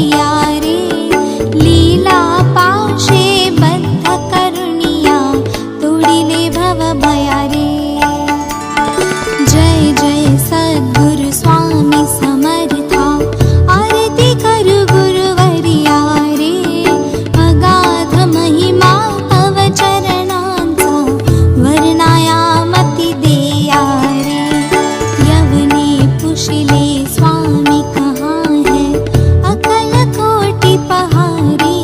गुरुवरिया रे, लीला पाशे बद्ध करुणिया, तोडिले भव भया रे। जय जय सद्गुरु स्वामी समर्था, आरती करू गुरुवरिया रे, अगाध महिमा तव चरणांचा, वर्णाया मती देया रे। यवने पुशिले स्वामी कहाँ है, अकल कोटि पहारे,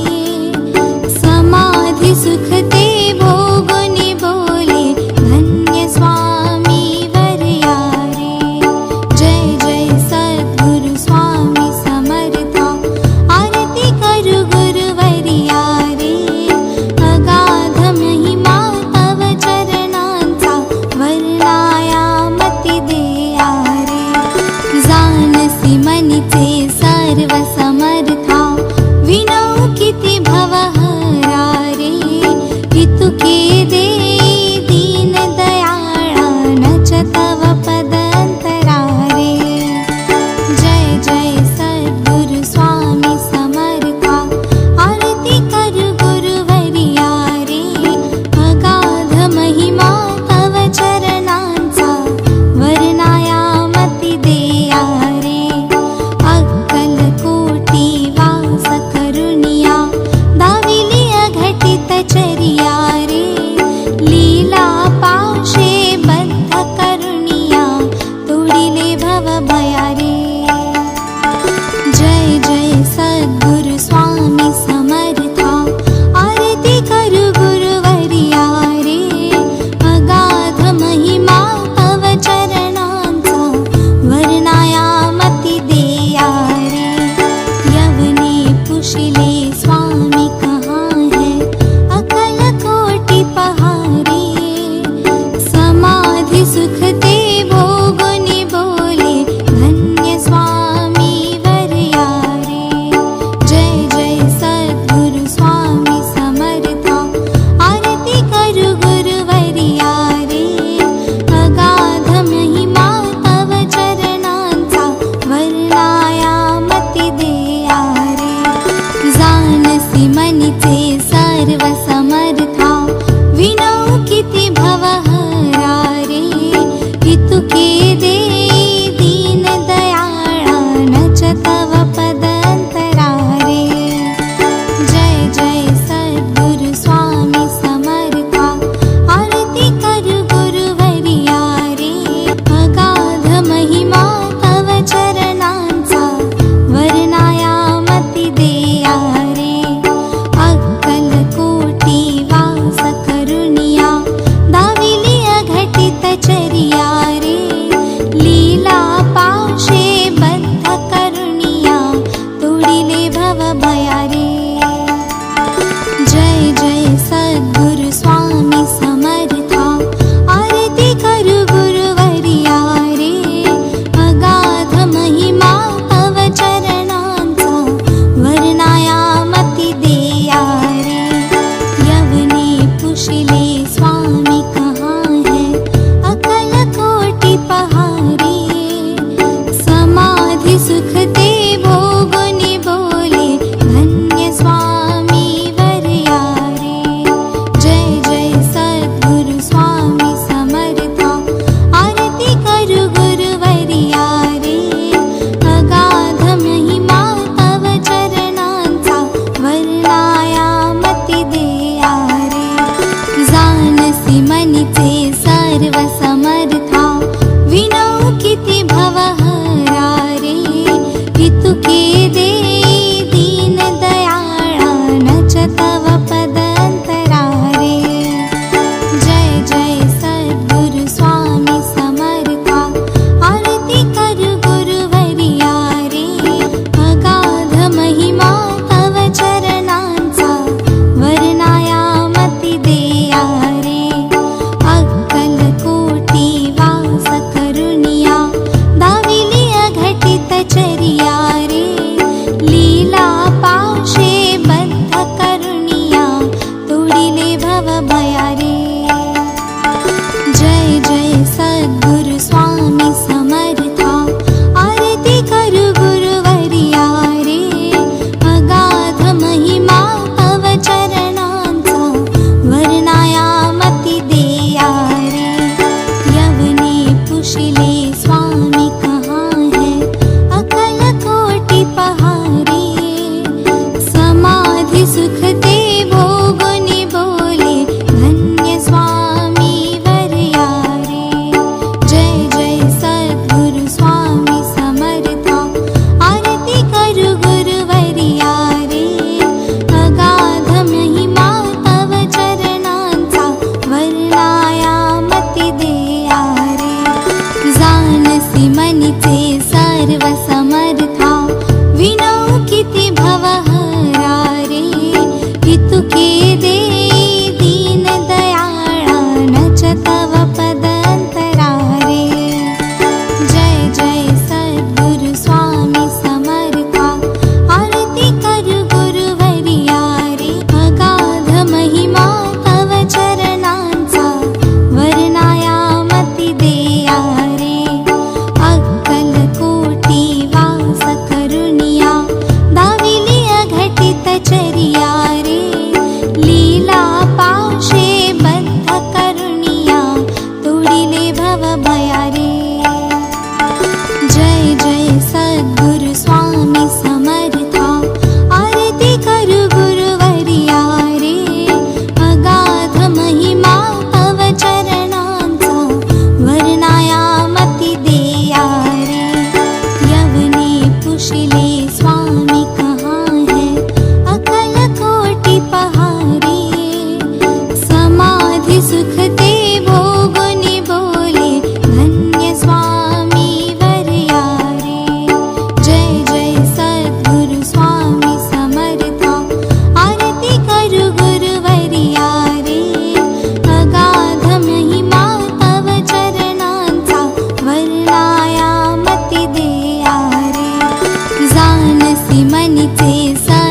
समाधि सुख ते भोगुनि बोले, धन्य स्वामी वरिया रे। जय जय सद्गुरु स्वामी समर्था, आरती करू गुरुवरिया रे, अगाध महिमा तव चरणांचा, वर्णाया मती देया रे। जानसी मनीचे सर्व समर्था, विनौ किती भवहरा रे, हितुके देई दीन दयाळा, नच तव पदंतरा रे। जय जय सद्गुरु स्वामी समर्था, आरती करू गुरुवरिया रे, अगाध महिमा तव चरणांचा, वर्णाया मती देया रे। अक्कल कोटी वास करुणिया, दाविली अघटित चरिया रे, लीला पाशे बद्ध करुणिया, तोडिले भव भया रे। जय जय सद्गुरु स्वामी समर्था, आरती करू गुरुवरिया रे, अगाध महिमा तव चरणांचा, वर्णाया मती देया रे। यवने पुशिले स्वामी कहाँ है, अकल कोटि पहारे, समाधि सुख ते भोगुनि बोले, धन्य स्वामी वरिया रे। जय जय सद्गुरु स्वामी समर्था, आरती करू गुरुवरिया रे, अगाध महिमा तव चरणांचा, वर्णाया मती देया रे। जानसी मनीचे सर्व समर्था, विनौ किती भवहरा रे, हितुके देई दीन दयाळा, नच तव पदंतरा रे। जय जय सद्गुरु स्वामी समर्था, आरती करू गुरुवरिया रे, अगाध महिमा तव चरणांचा, वर्णाया मती देया रे। अक्कल कोटी वास करुणिया, दाविली अघटित चरिया रे, लीला पाशे बद्ध करुणिया, तोडिले भव भया रे। जय जय सद्गुरु स्वामी समर्था, आरती करू गुरुवरिया रे, अगाध महिमा तव चरणांचा, वर्णाया मती देया रे। यवने पुशिले स्वामी कहाँ है, अकल कोटि पहारे, समाधि सुख ते भोगुनि बोले, धन्य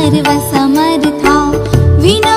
सर्व समर्था विना